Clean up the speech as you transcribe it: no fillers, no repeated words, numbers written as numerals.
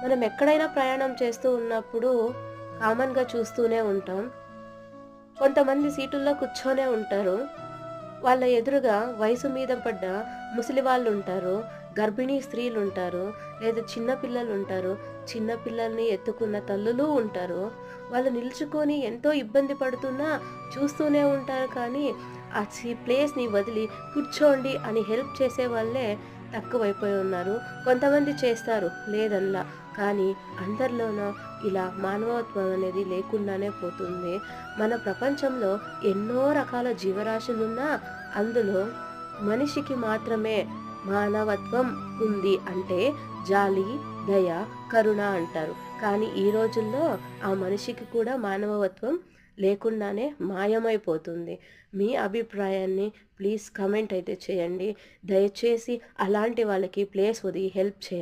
మనం ఎక్కడైనా ప్రయాణం చేస్తూ ఉన్నప్పుడు కామన్‌గా చూస్తూనే ఉంటాం. కొంతమంది సీటుల్లో కూర్చొనే ఉంటారు. వాళ్ళ ఎదురుగా వయసు మీద పడ్డ ముసలి వాళ్ళుంటారు. గర్భిణీ స్త్రీలుంటారు. లేదా చిన్న పిల్లలుంటారు. చిన్న పిల్లల్ని ఎత్తుకున్న తల్లులు ఉంటారు. వాళ్ళు నిల్చుకొని ఎంతో ఇబ్బంది పడుతున్నా చూస్తూనే ఉంటారు కానీ, ఆ ప్లేస్‌ని వదిలి కూర్చోండి అని హెల్ప్ చేసేవాళ్ళే తక్కువైపోయి ఉన్నారు. కొంతమంది చేస్తారు లేదనలా. కానీ అందరిలోనూ ఇలా మానవత్వం అనేది లేకుండానే పోతుంది. మన ప్రపంచంలో ఎన్నో రకాల జీవరాశులున్నా అందులో మనిషికి మాత్రమే మానవత్వం ఉంది అంటే జాలి, దయ, కరుణ అంటారు. కానీ ఈ రోజుల్లో ఆ మనిషికి కూడా మానవత్వం లేకుండానే మాయమైపోతుంది. మీ అభిప్రాయాన్ని ప్లీజ్ కామెంట్ అయితే చేయండి. దయచేసి అలాంటి వాళ్ళకి ప్లేస్ వదిలి హెల్ప్ చేయండి.